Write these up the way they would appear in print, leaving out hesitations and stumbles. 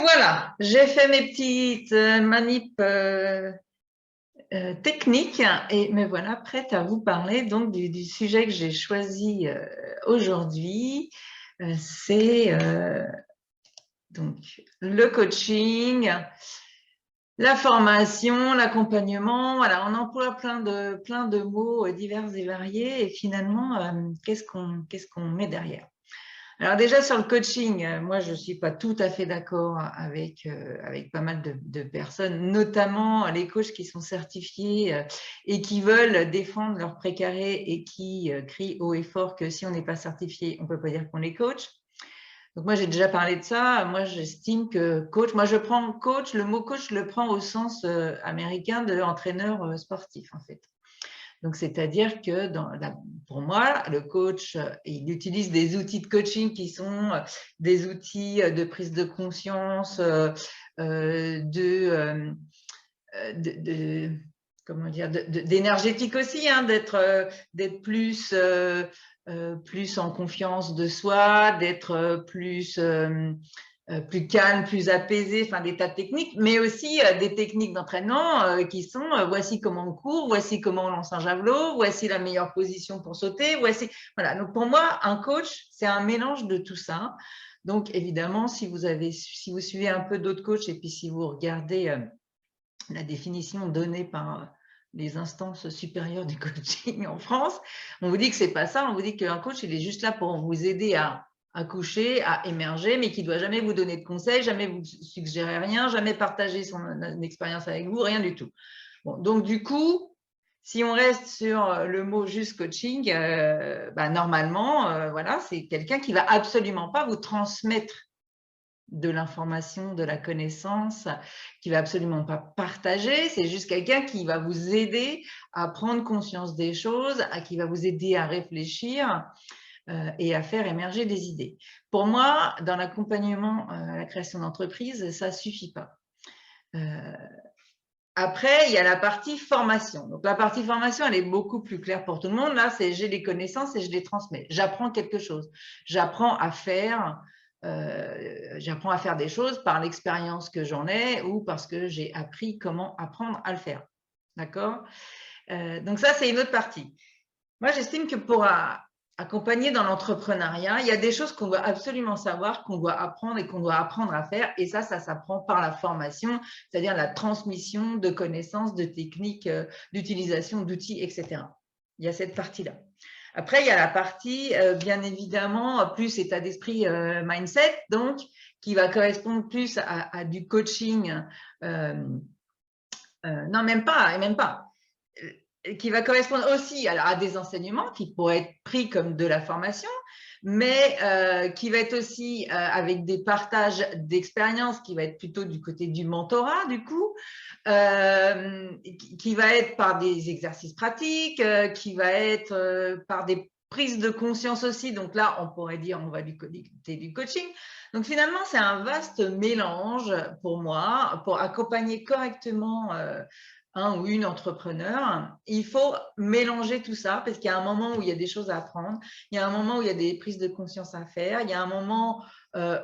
Voilà, j'ai fait mes petites manips techniques et me voilà prête à vous parler donc du sujet que j'ai choisi aujourd'hui. C'est donc le coaching, la formation, l'accompagnement. Voilà, on emploie plein de mots divers et variés et finalement, qu'est-ce qu'on met derrière? Alors déjà sur le coaching, moi je ne suis pas tout à fait d'accord avec pas mal de personnes, notamment les coachs qui sont certifiés et qui veulent défendre leur précaré et qui crient haut et fort que si on n'est pas certifié, on ne peut pas dire qu'on est coach. Donc moi j'ai déjà parlé de ça. Moi j'estime que coach, moi je prends coach, le mot coach je le prends au sens américain de entraîneur sportif en fait. Donc, c'est-à-dire que pour moi, le coach, il utilise des outils de coaching qui sont des outils de prise de conscience, comment dire, d'énergétique aussi, hein, d'être plus en confiance de soi, d'être plus calme, plus apaisé, enfin des tas de techniques, mais aussi des techniques d'entraînement qui sont voici comment on court, voici comment on lance un javelot, voici la meilleure position pour sauter, voici. Voilà, donc pour moi, un coach, c'est un mélange de tout ça. Donc évidemment, si vous suivez un peu d'autres coachs et puis si vous regardez la définition donnée par les instances supérieures du coaching en France, on vous dit que c'est pas ça, on vous dit qu'un coach, il est juste là pour vous aider à coucher, à émerger, mais qui ne doit jamais vous donner de conseils, jamais vous suggérer rien, jamais partager son expérience avec vous, rien du tout. Bon, donc du coup, si on reste sur le mot juste coaching, normalement, voilà, c'est quelqu'un qui va absolument pas vous transmettre de l'information, de la connaissance, qui va absolument pas partager. C'est juste quelqu'un qui va vous aider à prendre conscience des choses, qui va vous aider à réfléchir et à faire émerger des idées. Pour moi, dans l'accompagnement à la création d'entreprise, ça ne suffit pas. Après, il y a la partie formation. Donc, la partie formation, elle est beaucoup plus claire pour tout le monde. Là, c'est j'ai les connaissances et je les transmets. J'apprends quelque chose. J'apprends à faire des choses par l'expérience que j'en ai ou parce que j'ai appris comment apprendre à le faire. D'accord? Donc, ça, c'est une autre partie. Moi, j'estime que pour accompagner dans l'entrepreneuriat, il y a des choses qu'on doit absolument savoir, qu'on doit apprendre et qu'on doit apprendre à faire. Et ça s'apprend par la formation, c'est-à-dire la transmission de connaissances, de techniques, d'utilisation d'outils, etc. Il y a cette partie-là. Après, il y a la partie, bien évidemment, plus état d'esprit mindset, donc, qui va correspondre plus à du coaching. Non, même pas. Qui va correspondre aussi à des enseignements qui pourraient être pris comme de la formation, mais qui va être aussi avec des partages d'expériences, qui va être plutôt du côté du mentorat, du coup, qui va être par des exercices pratiques, qui va être par des prises de conscience aussi. Donc là, on pourrait dire on va du côté du coaching. Donc finalement, c'est un vaste mélange pour moi, pour accompagner correctement un ou une entrepreneur. Il faut mélanger tout ça parce qu'il y a un moment où il y a des choses à apprendre, il y a un moment où il y a des prises de conscience à faire, il y a un moment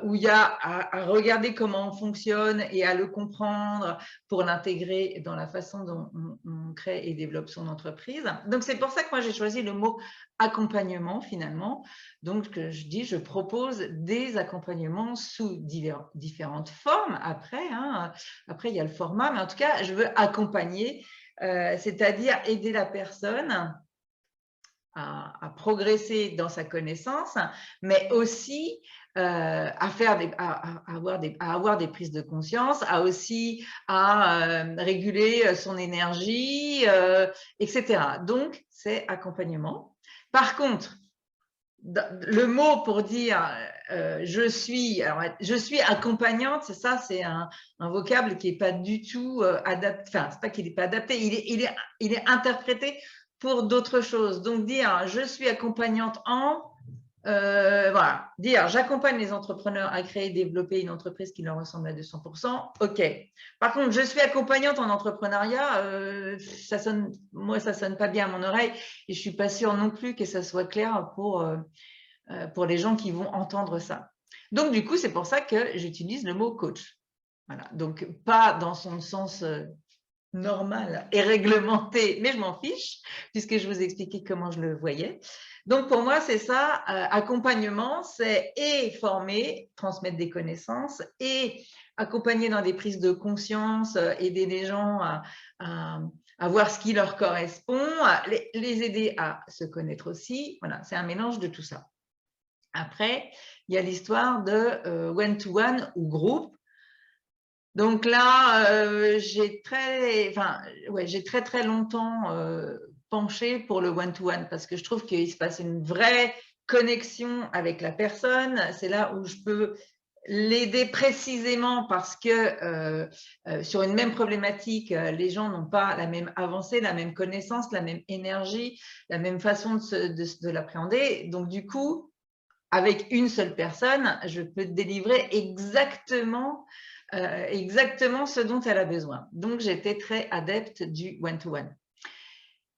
où il y a à regarder comment on fonctionne et à le comprendre pour l'intégrer dans la façon dont on crée et développe son entreprise. Donc, c'est pour ça que moi, j'ai choisi le mot accompagnement finalement. Donc, je propose des accompagnements sous différentes formes après. Après, il y a le format, mais en tout cas, je veux accompagner, c'est-à-dire aider la personne à progresser dans sa connaissance, mais aussi à avoir des prises de conscience, à réguler son énergie, etc. Donc, c'est accompagnement. Par contre, le mot pour dire je suis accompagnante, ça, c'est un vocable qui n'est pas du tout adapté. Enfin, c'est pas qu'il n'est pas adapté, il est interprété pour d'autres choses. Donc, dire je suis accompagnante voilà, dire j'accompagne les entrepreneurs à créer et développer une entreprise qui leur ressemble à 200%, ok. Par contre, je suis accompagnante en entrepreneuriat, moi, ça sonne pas bien à mon oreille et je suis pas sûre non plus que ça soit clair pour les gens qui vont entendre ça. Donc, du coup, c'est pour ça que j'utilise le mot coach. Voilà, donc pas dans son sens normal et réglementé, mais je m'en fiche, puisque je vous ai expliqué comment je le voyais. Donc, pour moi, c'est ça, accompagnement, c'est et former, transmettre des connaissances, et accompagner dans des prises de conscience, aider les gens à voir ce qui leur correspond, les aider à se connaître aussi. Voilà, c'est un mélange de tout ça. Après, il y a l'histoire de one-to-one ou groupe. Donc là, j'ai très longtemps penché pour le one-to-one parce que je trouve qu'il se passe une vraie connexion avec la personne. C'est là où je peux l'aider précisément parce que sur une même problématique, les gens n'ont pas la même avancée, la même connaissance, la même énergie, la même façon de l'appréhender. Donc du coup, avec une seule personne, je peux délivrer exactement ce dont elle a besoin. Donc, j'étais très adepte du one-to-one.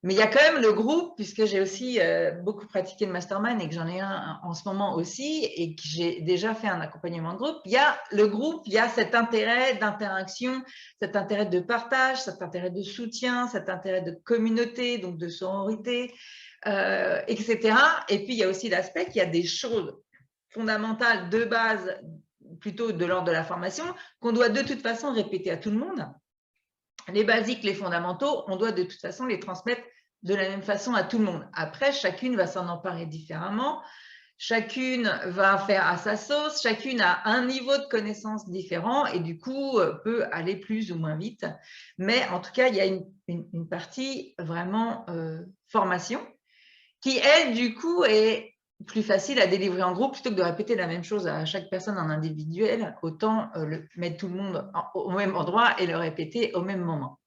Mais il y a quand même le groupe, puisque j'ai aussi beaucoup pratiqué le mastermind et que j'en ai un en ce moment aussi et que j'ai déjà fait un accompagnement de groupe. Il y a le groupe, il y a cet intérêt d'interaction, cet intérêt de partage, cet intérêt de soutien, cet intérêt de communauté, donc de sororité, etc. Et puis, il y a aussi l'aspect qu'il y a des choses fondamentales de base, plutôt de l'ordre de la formation, qu'on doit de toute façon répéter à tout le monde. Les basiques, les fondamentaux, on doit de toute façon les transmettre de la même façon à tout le monde. Après, chacune va s'en emparer différemment, chacune va faire à sa sauce, chacune a un niveau de connaissance différent et du coup peut aller plus ou moins vite. Mais en tout cas, il y a une partie vraiment formation qui, elle, du coup, est plus facile à délivrer en groupe plutôt que de répéter la même chose à chaque personne en individuel. Autant mettre tout le monde au même endroit et le répéter au même moment.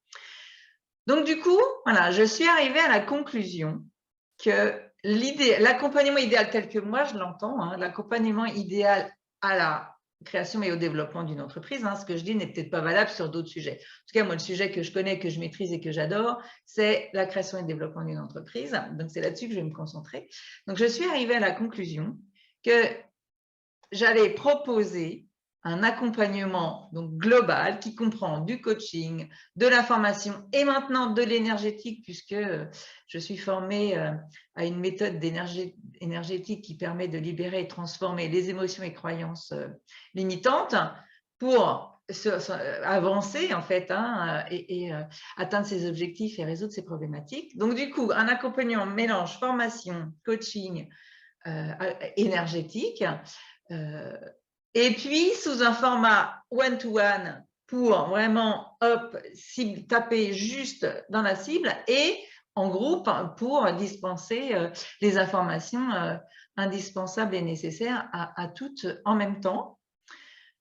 Donc, du coup, voilà, je suis arrivée à la conclusion que l'accompagnement idéal tel que moi je l'entends, hein, l'accompagnement idéal à la création et au développement d'une entreprise, hein, ce que je dis n'est peut-être pas valable sur d'autres sujets. En tout cas, moi, le sujet que je connais, que je maîtrise et que j'adore, c'est la création et le développement d'une entreprise. Donc, c'est là-dessus que je vais me concentrer. Donc, je suis arrivée à la conclusion que j'allais proposer un accompagnement donc global qui comprend du coaching, de la formation et maintenant de l'énergétique, puisque je suis formée à une méthode énergétique qui permet de libérer et transformer les émotions et croyances limitantes pour avancer en fait et atteindre ses objectifs et résoudre ses problématiques. Donc du coup, un accompagnement mélange formation, coaching, énergétique, et puis sous un format one-to-one pour vraiment taper juste dans la cible et en groupe pour dispenser les informations indispensables et nécessaires à toutes en même temps.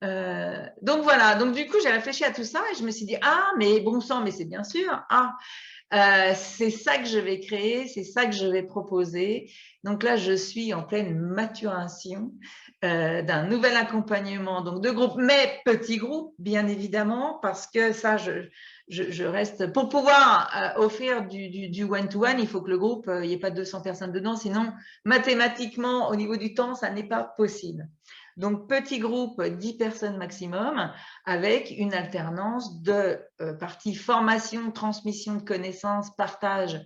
Donc voilà, donc du coup j'ai réfléchi à tout ça et je me suis dit ah mais bon sang, mais c'est bien sûr, c'est ça que je vais créer, c'est ça que je vais proposer. Donc là, je suis en pleine maturation d'un nouvel accompagnement donc de groupe, mais petit groupe, bien évidemment, parce que ça, je reste… Pour pouvoir offrir du one-to-one, il faut que le groupe, il n'y ait pas 200 personnes dedans, sinon, mathématiquement, au niveau du temps, ça n'est pas possible. Donc, petit groupe, 10 personnes maximum, avec une alternance de partie formation, transmission de connaissances, partage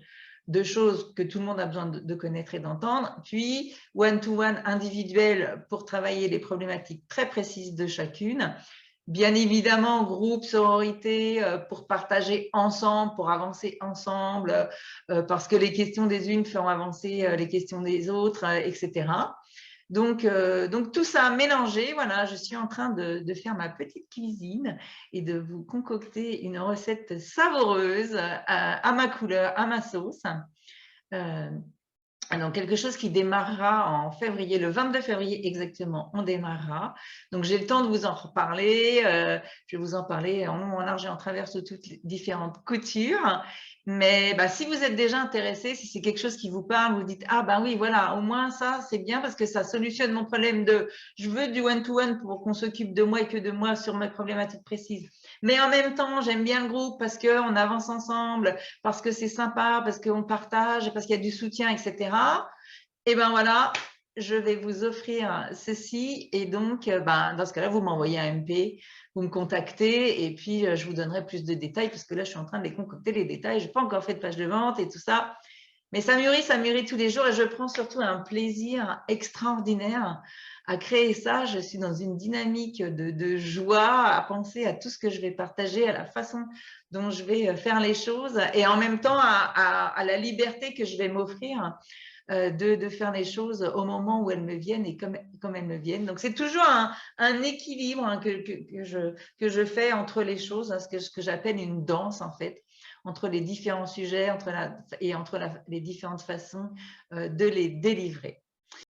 de choses que tout le monde a besoin de connaître et d'entendre, puis one-to-one individuel pour travailler les problématiques très précises de chacune. Bien évidemment, groupe, sororité, pour partager ensemble, pour avancer ensemble, parce que les questions des unes feront avancer les questions des autres, etc. Donc, tout ça mélangé, voilà, je suis en train de faire ma petite cuisine et de vous concocter une recette savoureuse à ma couleur, à ma sauce. Donc, quelque chose qui démarrera en février, le 22 février exactement, on démarrera. Donc, j'ai le temps de vous en reparler. Je vais vous en parler en long, en large et en travers de toutes les différentes coutures. Mais si vous êtes déjà intéressé, si c'est quelque chose qui vous parle, vous dites « Ah ben oui, voilà, au moins ça, c'est bien parce que ça solutionne mon problème de « Je veux du one-to-one pour qu'on s'occupe de moi et que de moi sur mes problématiques précises. Mais en même temps, j'aime bien le groupe parce qu'on avance ensemble, parce que c'est sympa, parce qu'on partage, parce qu'il y a du soutien, etc. » Et ben voilà, je vais vous offrir ceci et donc, ben, dans ce cas-là, vous m'envoyez un MP, vous me contactez et puis je vous donnerai plus de détails parce que là, je suis en train de les concocter, les détails. Je n'ai pas encore fait de page de vente et tout ça. Mais ça mûrit tous les jours et je prends surtout un plaisir extraordinaire à créer ça. Je suis dans une dynamique de joie à penser à tout ce que je vais partager, à la façon dont je vais faire les choses et en même temps à la liberté que je vais m'offrir de faire les choses au moment où elles me viennent et comme elles me viennent. Donc, c'est toujours un équilibre hein, que je fais entre les choses, hein, ce que j'appelle une danse en fait, entre les différents sujets entre les différentes façons de les délivrer.